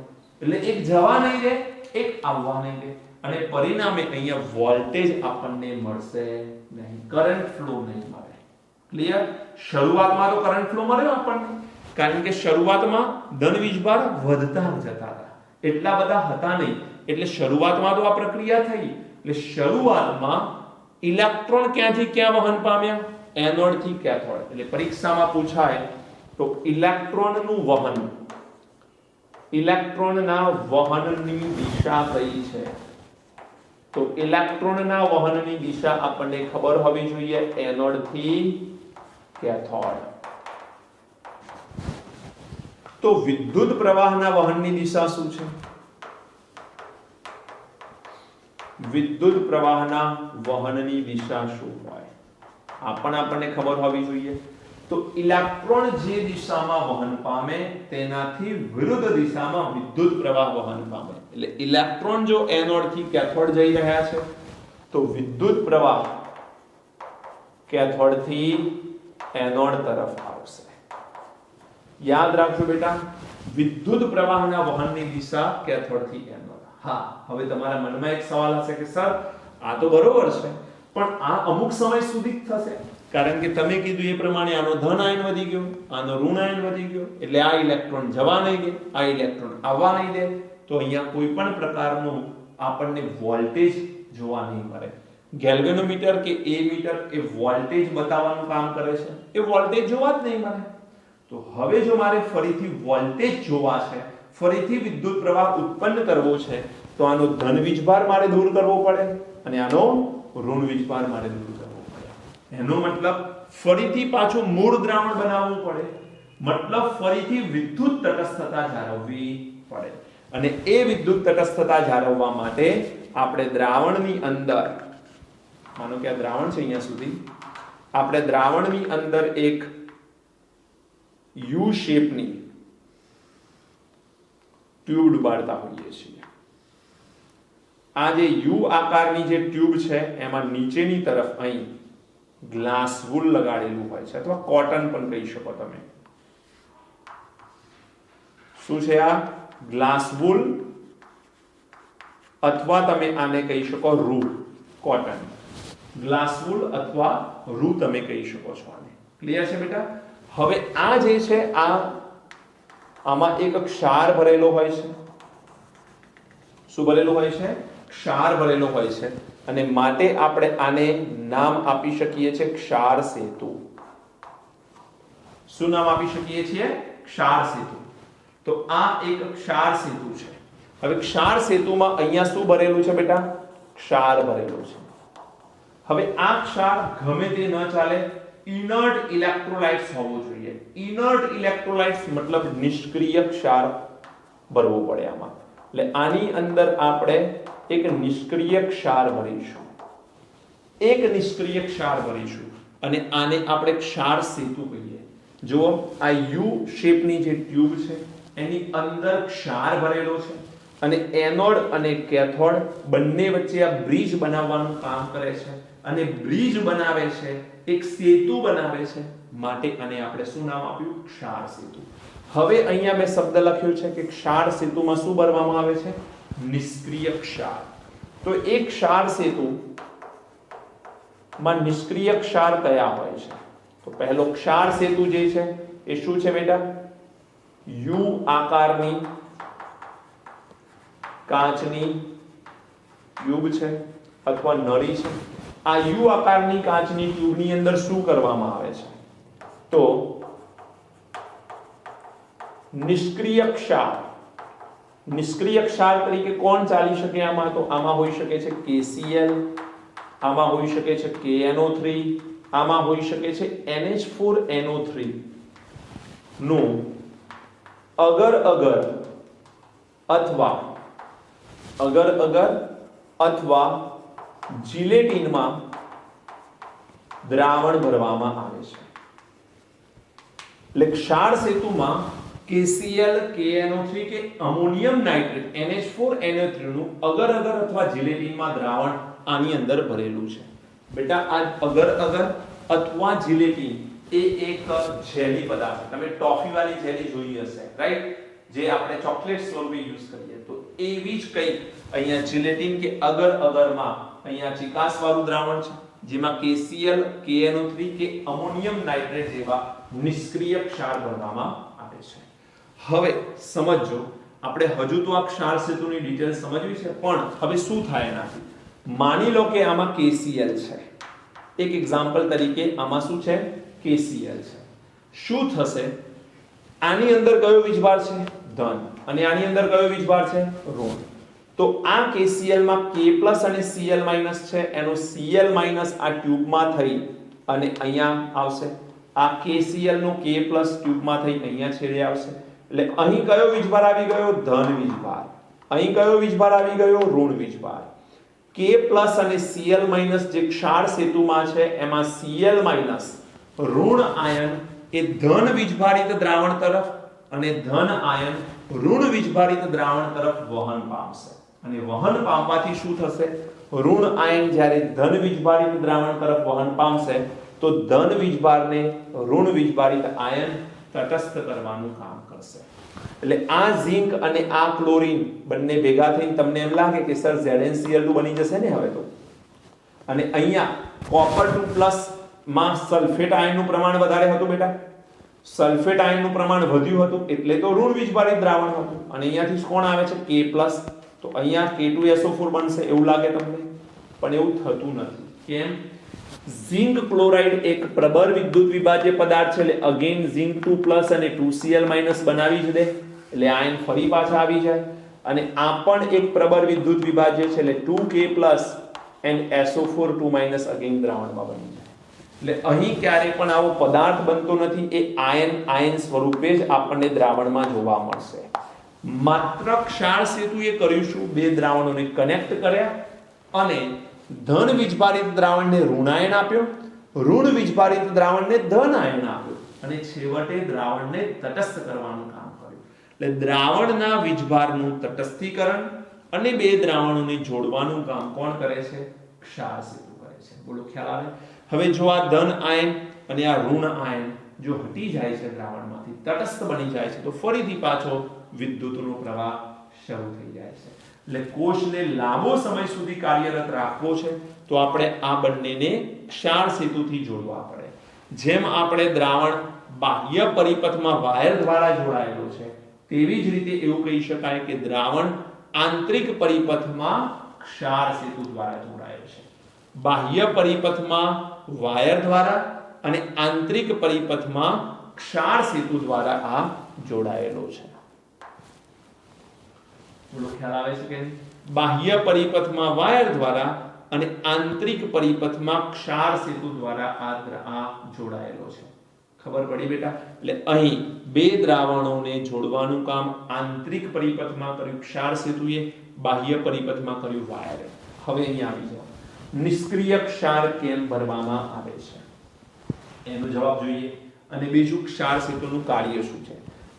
Speaker 1: એટલે એક જવા નહીં દે, એક આવવા નહીં દે, અને પરિણામે અહીંયા વોલ્ટેજ આપણને મળશે નહીં, કરંટ ફ્લો નહીં મળે. ક્લિયર? શરૂઆતમાં તો કરંટ ફ્લો મળ્યો આપણને, કારણ કે શરૂઆતમાં ધન વીજભાર વધતા જતા હતા, એટલા બધા હતા નહીં. એટલે શરૂઆતમાં તો આ પ્રક્રિયા થઈ. એટલે શરૂઆતમાં ઇલેક્ટ્રોન ક્યાંથી ક્યાં વહન પામ્યા? એનોડ થી કેથોડ. એટલે પરીક્ષામાં પૂછાય તો ઇલેક્ટ્રોનનું વહન, ઇલેક્ટ્રોનના વહનની દિશા કઈ છે? તો ઇલેક્ટ્રોનના વહનની દિશા આપણને ખબર હોવી જોઈએ, એનોડ થી કેથોડ. તો વિદ્યુત પ્રવાહના વહનની દિશા શું છે? વિદ્યુત પ્રવાહના વહનની દિશા શું હોય? આ પણ આપણને ખબર હોવી જોઈએ. તો ઇલેક્ટ્રોન જે દિશામાં વહન પામે તેનાથી વિરુદ્ધ દિશામાં વિદ્યુત પ્રવાહ વહન પામે. એટલે ઇલેક્ટ્રોન જો એનોડ થી કેથોડ જઈ રહ્યા છે તો વિદ્યુત પ્રવાહ કેથોડ થી એનોડ તરફ આવશે. યાદ રાખજો બેટા, વિદ્યુત પ્રવાહના વહનની દિશા કેથોડ થી એનોડ. હા, હવે તમારા મનમાં એક સવાલ હશે કે સર આ તો બરોબર છે, પણ આ અમુક સમય સુધી જ થશે, કારણ કે તમે કીધું એ પ્રમાણે આનો ધન આયન વધી ગયો, આનો ઋણ આયન વધી ગયો, એટલે આ ઇલેક્ટ્રોન જવા નહીં દે, આ ઇલેક્ટ્રોન આવવા નહીં દે, તો અહીંયા કોઈ પણ પ્રકારનું આપણને વોલ્ટેજ જોવા નહીં મળે. ગેલ્વેનોમીટર કે એમીટર એ વોલ્ટેજ બતાવવાનું કામ કરે છે, એ વોલ્ટેજ જોવા જ નહીં મળે. તો હવે જો મારે ફરીથી વોલ્ટેજ જોવા છે, ફરીથી વિદ્યુત પ્રવાહ ઉત્પન્ન કરવો છે, તો આનો ધન વીજભાર મારે દૂર કરવો પડે અને આનો ઋણ વીજભાર મારે દૂર કરવો પડે. એનો મતલબ ફરીથી પાછું મૂળ દ્રાવણ બનાવવું પડે, મતલબ ફરીથી વિદ્યુત તટસ્થતા જાળવવી પડે. અને એ વિદ્યુત તટસ્થતા જાળવવા માટે આપણે દ્રાવણની અંદર, માનો કે આ દ્રાવણ છે અહીંયા સુધી, આપણે દ્રાવણની અંદર એક યુ શેપની ટ્યુબ ડુબાડતા હોઈએ છીએ. આ જે યુ આકારની જે ટ્યુબ છે એમાં નીચેની તરફ અહીં ગ્લાસ વૂલ લગાડેલું હોય છે, અથવા કોટન પણ કહી શકો તમે. શું છે આ? ગ્લાસ વૂલ, અથવા તમે આને કહી શકો રૂ. કોટન, ગ્લાસ વૂલ અથવા રૂ તમે કહી શકો છો આને. ક્લિયર છે બેટા? હવે આ જે છે આમાં એક ક્ષાર ભરેલો હોય છે. શું ભરેલો હોય છે? ક્ષાર ભરેલો હોય છે, અને માટે આપણે આને નામ આપી શકીએ છીએ ક્ષાર સેતુ. શું નામ આપી શકીએ છીએ? ક્ષાર સેતુ. તો આ એક ક્ષાર સેતુ છે. હવે ક્ષાર સેતુમાં અહીંયા શું ભરેલું છે બેટા? ક્ષાર ભરેલું છે. હવે આ ક્ષાર ગમે તે ન ચાલે, ઇનર્ટ ઇલેક્ટ્રોલાઇટ્સ હોવો જોઈએ. ઇનર્ટ ઇલેક્ટ્રોલાઇટ્સ મતલબ નિષ્ક્રિય ક્ષાર ભરવો પડે આમાં. એટલે આની અંદર આપણે એક નિષ્ક્રિય ક્ષાર ભરીશું, એક નિષ્ક્રિય ક્ષાર ભરીશું, અને આને આપણે ક્ષાર સેતુ કહીએ. જુઓ, આ યુ શેપની જે ટ્યુબ છે એની અંદર ક્ષાર ભરેલો છે, અને એનોડ અને કેથોડ બંને વચ્ચે આ બ્રિજ બનાવવાનું કામ કરે છે, અને બ્રિજ બનાવે છે, એક સેતુ બનાવે છે, માટે આને આપણે શું નામ આપ્યું? ક્ષાર સેતુ. હવે અહીંયા મેં શબ્દ લખ્યો છે કે ક્ષાર સેતુમાં શું ભરવામાં આવે છે? નિષ્ક્રિય ક્ષાર. તો એક ક્ષાર સેતુ માં નિષ્ક્રિય ક્ષાર કયા હોય છે? તો પહેલો ક્ષાર સેતુ જે છે એ શું છે બેટા? યુ આકારની કાચની ટ્યુબ છે અથવા નળી છે. આ યુ આકારની કાચની ટ્યુબની અંદર શું કરવામાં આવે છે? તો નિષ્ક્રિય ક્ષાર. નિષ્ક્રિય ક્ષાર તરીકે કોણ ચાલી શકે આમાં? તો આમાં હોઈ શકે છે KCl, આમાં હોઈ શકે છે KNO3, આમાં હોઈ શકે છે NH4NO3 નું અગર અગર અથવા જિલેટીનમાં દ્રાવણ ભરવામાં આવે છે. એટલે ક્ષાર સેતુમાં KCl, KNO3 કે અમોનિયમ નાઇટ્રેટ NH4NO3 નું અગર અગર અથવા જિલેટીનમાં દ્રાવણ આની અંદર ભરેલું છે. બેટા આ અગર અગર અથવા જિલેટીન એ એક જેલી પદાર્થ છે. તમે ટોફી વાળી જેલી જોઈ હશે, રાઈટ? જે આપણે ચોકલેટ સ્વરૂપે યુઝ કરીએ, તો એવી જ કંઈક અહીંયા જિલેટીન કે અગર અગરમાં અહીંયા ચિકાસ વાળું દ્રાવણ છે, જેમાં KCl, KNO3 કે અમોનિયમ નાઇટ્રેટ જેવા નિષ્ક્રિય ક્ષાર ભરવામાં આવે છે. હવે સમજો, આપણે હજુ તો આ ક્ષાર સેતુની ડિટેલ સમજવી છે, પણ હવે શું થાય એનાથી? માની લો કે આમાં KCl છે. એક એક્ઝામ્પલ તરીકે આમાં શું છે? KCl છે. શું થશે? આની અંદર કયો વીજભાર છે? ધન. અને આની અંદર કયો વીજભાર છે? ઋણ. તો આ KCl માં K+ અને Cl- છે, એનો Cl- આ ટ્યુબમાં થઈ અને અહીંયા આવશે. આ KCl નો K+ ટ્યુબમાં થઈ અહીંયા છેડે આવશે. એટલે અહીં કયો વીજભાર આવી ગયો? ધન વીજભાર. અહીં કયો વીજભાર આવી ગયો? ઋણ વીજભાર. K પ્લસ અને Cl માઇનસ જે ક્ષાર સેતુમાં છે એમાં Cl માઇનસ ઋણ આયન એ ધન વીજભારિત દ્રાવણ તરફ અને ધન આયન ઋણ વીજભારિત દ્રાવણ તરફ વહન પામશે અને વહન પામવાથી શું થશે ઋણ આયન જ્યારે ધન વીજભારિત દ્રાવણ તરફ વહન પામશે તો ધન વીજભારને ઋણ વીજભારિત આયન તટસ્થ કરવાનું કામ કરશે એટલે આ ઝિંક અને આ ક્લોરીન બંને ભેગા થઈને તમને એમ લાગે કે સર ZnCl2 બની જશે ને હવે તો અને અહીંયા કોપર 2+ માં સલ્ફેટ આયનનું પ્રમાણ વધારે હતું બેટા સલ્ફેટ આયનનું પ્રમાણ વધ્યું હતું એટલે તો ઋણ વીજભારિત દ્રાવણ હતું અને અહીંયાથી કોણ આવે છે K+ તો અહીંયા K2SO4 બનશે એવું લાગે તમને પણ એવું થતું નથી કેમ ઝિંક ક્લોરાઇડ એક પ્રબળ વિદ્યુત વિભાજ્ય પદાર્થ છે એટલે અગેન ઝિંક 2+ અને 2Cl- બનાવી જ દે એટલે આયન ફરી પાછા આવી જાય અને આ પણ એક પ્રબળ વિદ્યુત વિભાજ્ય છે એટલે 2K+ and SO4 2- અગેન દ્રાવણમાં બની જાય એટલે અહીં ક્યારે પણ આવો પદાર્થ બનતો નથી એ આયન સ્વરૂપે જ આપણને દ્રાવણમાં જોવા મળશે માત્ર ક્ષાર સેતુએ કર્યું શું બે દ્રાવણોને કનેક્ટ કર્યા અને ધન વીજભારિત દ્રાવણને ઋણાયન આપ્યો ઋણ વીજભારિત દ્રાવણને ધન આયન આપ્યો અને છેવટે દ્રાવણને તટસ્થ કરવાનું કામ કર્યું એટલે દ્રાવણના વીજભારનું તટસ્થીકરણ અને બે દ્રાવણોને જોડવાનું કામ કોણ કરે છે ક્ષાર સેતુ કરે છે બોલો ખ્યાલ આવે હવે જો આ ધન આયન અને આ ઋણ આયન જો હટી જાય છે દ્રાવણમાંથી તટસ્થ બની જાય છે તો ફરીથી પાછો વિદ્યુતનો પ્રવાહ શરૂ થઈ જાય છે એટલે કોષને લાંબો સમય સુધી કાર્યરત રાખવો છે તો આપણે આ બંનેને ક્ષાર સેતુથી જોડવા પડે જેમ આપણે દ્રાવણ બાહ્ય પરિપથમાં વાયર દ્વારા જોડાયેલો છે તેવી જ રીતે એવું કહી શકાય કે દ્રાવણ આંતરિક પરિપથમાં ક્ષાર સેતુ દ્વારા જોડાયેલ છે બાહ્ય પરિપથમાં વાયર દ્વારા અને આંતરિક પરિપથમાં ક્ષાર સેતુ દ્વારા આ જોડાયેલો છે બોલો ખ્યાલ આવે છે કે બાહ્ય પરિપથમાં વાયર દ્વારા અને આંતરિક પરિપથમાં ક્ષાર સેતુ દ્વારા આ જોડાયેલો છે ખબર પડી બેટા એટલે અહીં બે દ્રાવણોને જોડવાનું કામ આંતરિક પરિપથમાં કર્યું ક્ષાર સેતુએ બાહ્ય પરિપથમાં કર્યું વાયરે હવે અહીં આવી જાઓ નિષ્ક્રિય ક્ષાર કેમ ભરવામાં આવે છે એનો જવાબ જોઈએ અને બીજું ક્ષાર સેતુનું કાર્ય શું છે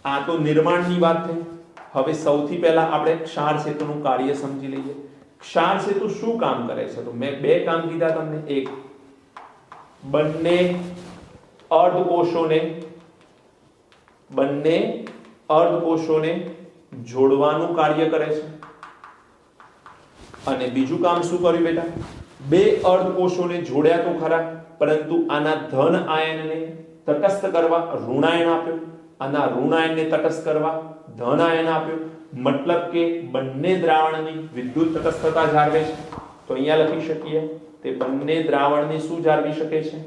Speaker 1: આ તો નિર્માણની વાત થઈ હવે સૌથી પહેલા આપણે ક્ષાર સેતુનું કાર્ય સમજી લઈએ ક્ષાર સેતુ શું કામ કરે છે તો મેં બે કામ કીધા તમને એક બંને અર્ધકોષોને જોડવાનું કાર્ય કરે છે અને બીજું કામ શું કર્યું બેટા બે અર્ધકોષોને જોડ્યા તો ખરા પરંતુ આના ધન આયનને તટસ્થ કરવા ઋણાયન આપ્યો આના ઋણાયનને તટસ્થ કરવા ધન આયન આપ્યો મતલબ કે બંને દ્રાવણની વિદ્યુત તટસ્થતા જાળવે છે તો અહીંયા લખી શકીએ તે બંને દ્રાવણની શું જાળવી શકે છે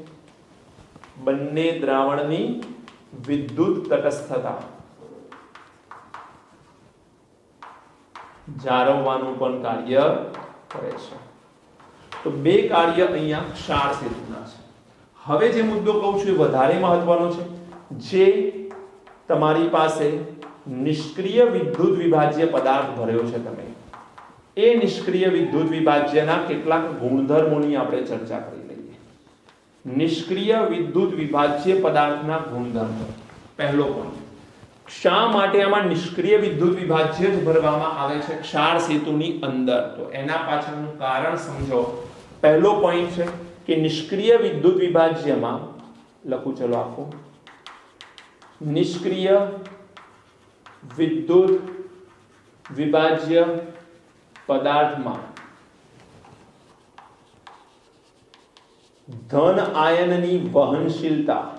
Speaker 1: બંને દ્રાવણની વિદ્યુત તટસ્થતા જાળવવાનું પણ કાર્ય કરે છે તો બે કાર્ય અહીંયા ક્ષાર સેતુના છે હવે જે મુદ્દો કહું છું એ વધારે મહત્વનો છે જે તમારી પાસે નિષ્ક્રિય વિદ્યુત વિભાજ્ય પદાર્થ ભર્યો છે તમે એ નિષ્ક્રિય વિદ્યુત વિભાજ્યના કેટલાક ગુણધર્મોની આપણે ચર્ચા કરી લઈએ નિષ્ક્રિય વિદ્યુત વિભાજ્ય પદાર્થના ગુણધર્મો પહેલો પોઈન્ટ શા માટે આમાં નિષ્ક્રિય વિદ્યુત વિભાજ્ય જ ભરવામાં આવે છે ક્ષાર સેતુની અંદર તો એના પાછળનું કારણ સમજો પહેલો પોઈન્ટ છે કે નિષ્ક્રિય વિદ્યુત વિભાજ્યમાં લખું ચલો આખું નિષ્ક્રિય વિદ્યુત વિભાજ્ય પદાર્થમાં ધન આયનની વહનશીલતા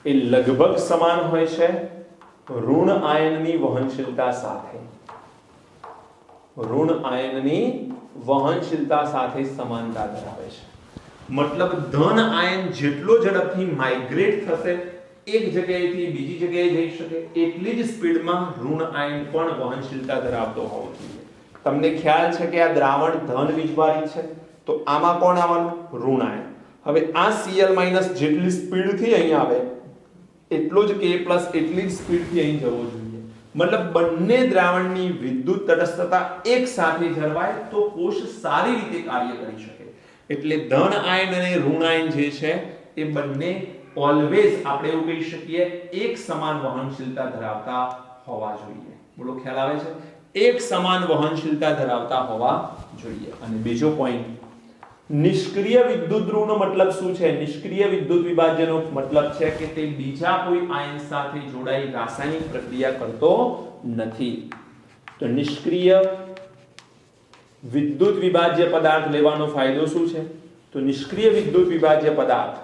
Speaker 1: એ લગભગ સમાન હોય છે ઋણ આયનની વહનશીલતા સાથે ઋણ આયનની વહનશીલતા સાથે સમાનતા ધરાવે છે મતલબ ધન આયન જેટલો ઝડપથી માઇગ્રેટ થશે એક જગ્યાએથી બીજી જગ્યાએ જઈ શકે એટલી જ સ્પીડમાં ઋણ આયન પણ વહનશીલતા ધરાવતો હોવો જોઈએ તમને ખ્યાલ છે કે આ દ્રાવણ ધન વીજભારિત છે તો આમાં કોણ આવવાનું ઋણ આયન હવે આ Cl- જેટલી સ્પીડથી અહીં આવે એટલો જ K+ એટલી જ સ્પીડથી અહીં જવો જોઈએ मतलब બંને દ્રાવણની વિદ્યુત તટસ્થતા એક સાથે જળવાય તો કોષ સારી રીતે કાર્ય કરી શકે. એટલે ધન આયન અને ઋણ આયન જે છે એ બંને ઓલવેઝ આપણે એવું કહી શકીએ એક સમાન વહનશીલતા ધરાવતા હોવા જોઈએ. બોલો ખ્યાલ આવે છે? એક સમાન વહનશીલતા ધરાવતા હોવા જોઈએ. અને બીજો પોઈન્ટ, નિષ્ક્રિય વિદ્યુત ધ્રુવનો મતલબ શું છે? નિષ્ક્રિય વિદ્યુત વિભાજ્યનો મતલબ છે કે તે બીજા કોઈ આયન સાથે જોડાઈ રાસાયણિક પ્રક્રિયા કરતો નથી. તો નિષ્ક્રિય વિદ્યુત વિભાજ્ય પદાર્થ લેવાનો ફાયદો શું છે? તો નિષ્ક્રિય વિદ્યુત વિભાજ્ય પદાર્થ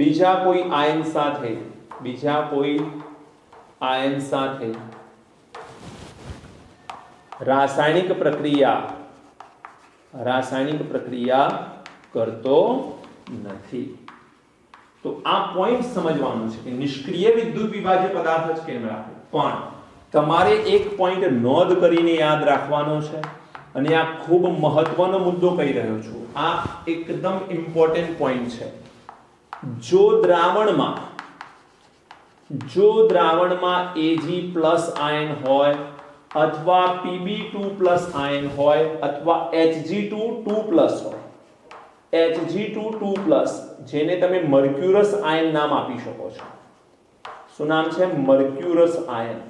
Speaker 1: બીજા કોઈ આયન સાથે રાસાયણિક પ્રક્રિયા કરતો નથી. તો આ પોઈન્ટ સમજવાનું છે કે નિષ્ક્રિય વિદ્યુત વિભાજ્ય પદાર્થ જ કેમ રાખવો. પણ તમારે એક પોઈન્ટ નોંધ કરીને યાદ રાખવાનો છે, અને આ ખૂબ મહત્વનો મુદ્દો કહી રહ્યો છું. આ એકદમ ઇમ્પોર્ટન્ટ પોઈન્ટ છે. જો દ્રાવણમાં Ag+ આયન હોય અથવા Pb2+ આયન હોય અથવા Hg2 હોય, Hg2 જેને તમે મર્ક્યુરસ આયન નામ આપી શકો છો. શું નામ છે? Mercurous ion.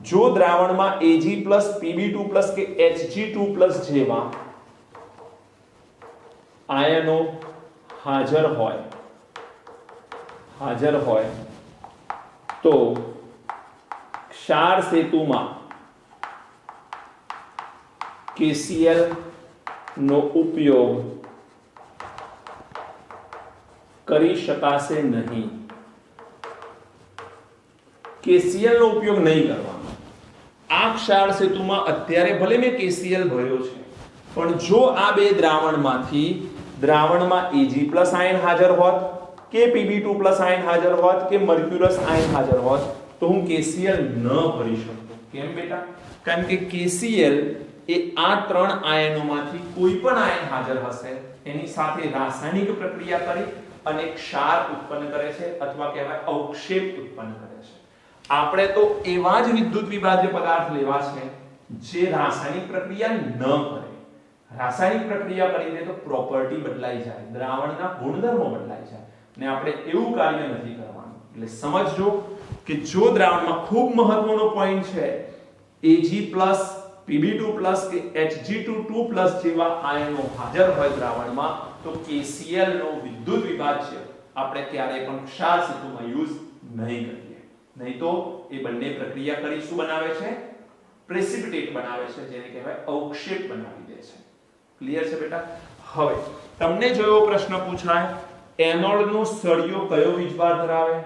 Speaker 1: જો દ્રાવણમાં Ag+, Pb2+ કે Hg2+ જેવા આયનો હાજર હોય તો ક્ષાર સેતુમાં KCl નો ઉપયોગ કરી શકાશે નહીં. KCl નો ઉપયોગ નહીં કરવાનો. આ ક્ષાર સેતુમાં અત્યારે ભલે મેં KCl ભર્યો છે, પણ જો આ બે દ્રાવણમાં Ag+ આયન હાજર હોત કે Pb2+ આયન હાજર હોત કે મર્ક્યુરસ આયન હાજર હોત તો હું KCl ન ભરી શકતો. કેમ બેટા? કારણ કે KCl એ આ ત્રણ આયનોમાંથી કોઈ પણ આયન હાજર હશે એની સાથે રાસાયણિક પ્રક્રિયા કરી અને ક્ષાર ઉત્પન્ન કરે છે, અથવા કહેવાય અવક્ષેપ ઉત્પન્ન કરે છે. આપણે તો એવા જ વિદ્યુત વિભાજ્ય પદાર્થ લેવા છે જે રાસાયણિક પ્રક્રિયા ન કરે. રાસાયણિક પ્રક્રિયા કરીને તો પ્રોપર્ટી બદલાઈ જાય, દ્રાવણના ગુણધર્મો બદલાઈ જાય, ને આપણે એવું કાર્ય નથી કરવાનું. એટલે સમજજો કે જો દ્રાવણમાં ખૂબ મહત્વનો પોઈન્ટ છે Ag+, Pb2+ કે Hg2 જેવા આયનો હાજર હોય દ્રાવણમાં, તો KCl નો વિદ્યુત વિભાજ્ય આપણે ક્યારેય પણ ક્ષાર સેતુમાં યુઝ નહીં કરીએ. નહીં તો એ બંને પ્રક્રિયા કરી શું બનાવે છે? પ્રેસિપિટેટ બનાવે છે, જેને કહેવાય અવક્ષેપ બનાવી દે છે. ક્લિયર છે બેટા? હવે તમને જો એવો પ્રશ્ન પૂછાય એનોડનો સળિયો કયો વીજભાર ધરાવે,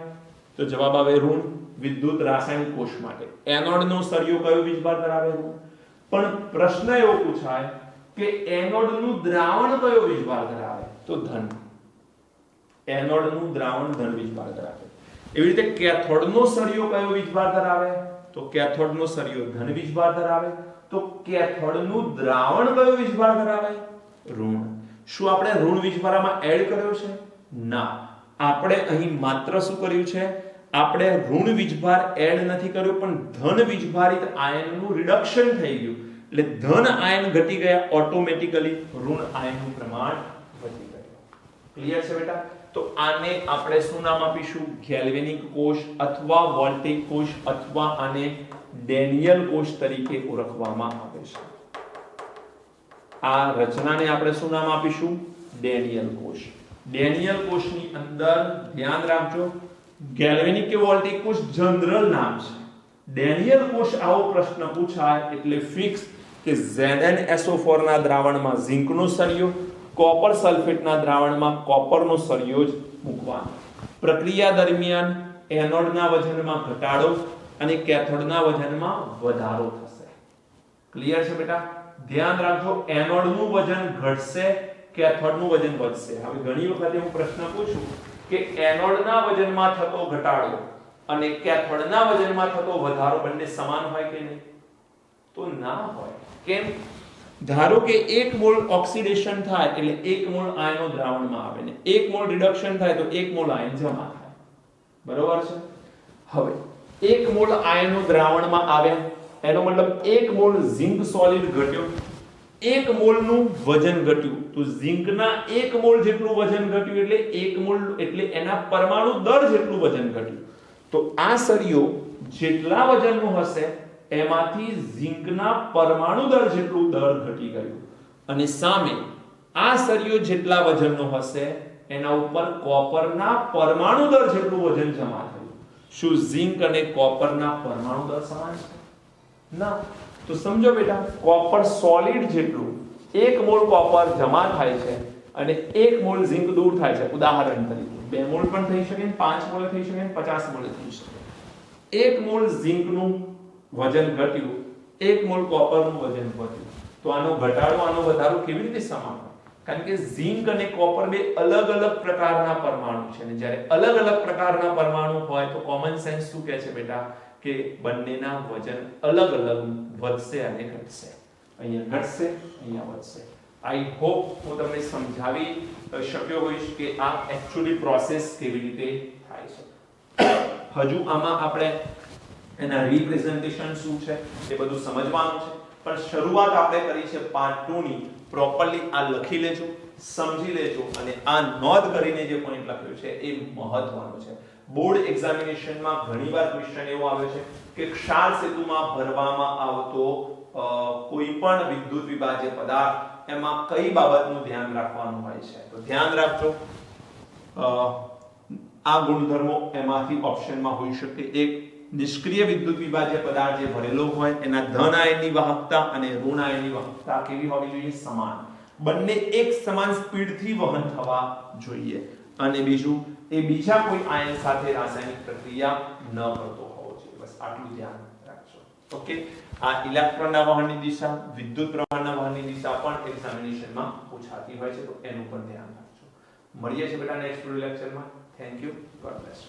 Speaker 1: તો જવાબ આવે ઋણ. વિદ્યુત રાસાયણિક કોષ માટે એનોડનો સળિયો કયો વીજભાર ધરાવે? ઋણ. પણ પ્રશ્ન એવો પૂછાય કે એનોડનું દ્રાવણ કયો વીજભાર ધરાવે, તો ધન. એનોડનું દ્રાવણ ધન વીજભાર ધરાવે. એવી રીતે કેથોડનો સળિયો કયો વીજભાર ધરાવે, તો કેથોડનો સળિયો ધન વીજભાર ધરાવે. તો કેથોડનું દ્રાવણ કયો વીજભાર ધરાવે? ઋણ. શું આપણે ઋણ વીજભારમાં એડ કર્યો છે? ના. આપણે અહીં માત્ર શું કર્યું છે? આપણે ઋણ વીજભાર એડ નથી કર્યો, પણ ધન વીજભારિત આયનનું રિડક્શન થઈ ગયું. એટલે ધન આયન ઘટી ગયા, ઓટોમેટિકલી ઋણ આયનનું પ્રમાણ વધી ગયું. ક્લિયર છે બેટા? તો આને આપણે શું નામ આપીશું? ગેલ્વેનિક કોષ અથવા વોલ્ટેઇક કોષ અથવા આને ડેનિયલ કોષ તરીકે ઓળખવામાં આવે છે. આ રચનાને આપણે શું નામ આપીશું? ડેનિયલ કોષ. ડેનિયલ કોષની અંદર ધ્યાન રાખજો, ગેલ્વેનિક કે વોલ્ટેઇક કોષ જનરલ નામ છે. ડેનિયલ કોષ આવો પ્રશ્ન પૂછાય એટલે ફિક્સ કે ZnSO4 ના દ્રાવણમાં ઝિંકનો સળિયો, કોપર સલ્ફેટના દ્રાવણમાં કોપરનો સળિયો જ મૂકવાનો. પ્રક્રિયા દરમિયાન એનોડના વજનમાં ઘટાડો અને કેથોડના વજનમાં વધારો થશે. ક્લિયર છે બેટા? ધ્યાન રાખજો, એનોડનું વજન ઘટશે, કેથોડનું વજન વધશે. હવે ઘણી વખત હું પ્રશ્ન પૂછું કે એનોડના વજનમાં થતો ઘટાડો અને કેથોડના વજનમાં થતો વધારો બંને સમાન હોય કે નહીં? તો ના હોય. કેમ? ધારો કે 1 મોલ ઓક્સિડેશન થાય એટલે 1 મોલ આયનો દ્રાવણમાં આવે ને 1 મોલ રિડક્શન થાય તો 1 મોલ આયન જમા થાય. બરોબર છે। હવે 1 મોલ આયનો દ્રાવણમાં આવ્યા, એનો મતલબ 1 મોલ ઝિંક સોલિડ ઘટ્યો, 1 મોલનું વજન ઘટ્યું, તો ઝિંકના 1 મોલ જેટલું વજન ઘટ્યું એટલે 1 મોલ એટલે એના પરમાણુ દળ જેટલું વજન ઘટ્યું। તો આ સળિયો જેટલા વજનનું હશે એમાંથી ઝિંકના પરમાણુ દળ જેટલું દળ ઘટી ગયું, અને સામે આ સળિયો જેટલા વજનનો હશે એના ઉપર કોપરના પરમાણુ દળ જેટલું વજન જમા થયું। શું ઝિંક અને કોપરના પરમાણુ દળ સમાન છે? ના। તો સમજો બેટા, કોપર સોલિડ જેટલું 1 મોલ કોપર જમા થાય છે અને 1 મોલ ઝિંક દૂર થાય છે। ઉદાહરણ તરીકે 2 મોલ પણ થઈ શકે, 5 મોલ થઈ શકે, 50 મોલ થઈ શકે। 1 મોલ ઝિંકનું વજન ઘટ્યું, 1 મોલ કોપરનું વજન વધ્યું, તો આનો ઘટાડો આનો વધારો કેવી રીતે સમાન? કારણ કે ઝિંક અને કોપર બે અલગ અલગ પ્રકારના પરમાણુ છે, અને જ્યારે અલગ અલગ પ્રકારના પરમાણુ હોય તો કોમન સેન્સ શું કહે છે બેટા કે બંનેના વજન અલગ અલગ વધશે અને ઘટશે। અહીંયા ઘટશે, અહીંયા વધશે। આઈ હોપ હું તમને સમજાવી શક્યો હોઈશ કે આ એક્ચ્યુઅલી પ્રોસેસ કેવી રીતે થાય છે। હજુ આમાં આપણે એના રિપ્રેઝન્ટેશન શું છે એ બધું સમજવાનું છે, પણ શરૂઆત આપણે કરી છે પાર્ટ 2 ની। પ્રોપરલી આ લખી લેજો, સમજી લેજો, અને આ નોંધ કરીને જે પોઈન્ટ લખ્યો છે એ મહત્વનો છે। બોર્ડ એક્ઝામિનેશનમાં ઘણીવાર ક્વેશ્ચન એવો આવે છે કે ક્ષાર સેતુમાં ભરવામાં આવતો કોઈ પણ વિદ્યુત વિભાજ્ય પદાર્થ એમાં કઈ બાબતનું ધ્યાન રાખવાનું હોય છે? તો ધ્યાન રાખજો, આ ગુણધર્મો એમાંથી ઓપ્શનમાં હોઈ શકે। એક, નિષ્ક્રિય વિદ્યુત વિભાજ્ય પદાર્થ જે ભરેલો હોય એના ધન આયનની વાહકતા અને ઋણ આયનની વાહકતા કેવી હોવી જોઈએ? સમાન, બંને એક સમાન સ્પીડથી વહન થવા જોઈએ। અને બીજું, એ બીજા કોઈ આયન સાથે રાસાયણિક પ્રક્રિયા ન કરતો હોવો જોઈએ। બસ આટલું ધ્યાન રાખજો। ઓકે, આ ઇલેક્ટ્રોનના વહનની દિશા, વિદ્યુત પ્રવાહના વહનની દિશા પણ એક્ઝામિનેશનમાં પૂછાતી હોય છે, તો એનું પણ ધ્યાન રાખજો। મળીએ છીએ બેટા નેક્સ્ટ લેક્ચરમાં। Thank you, God bless.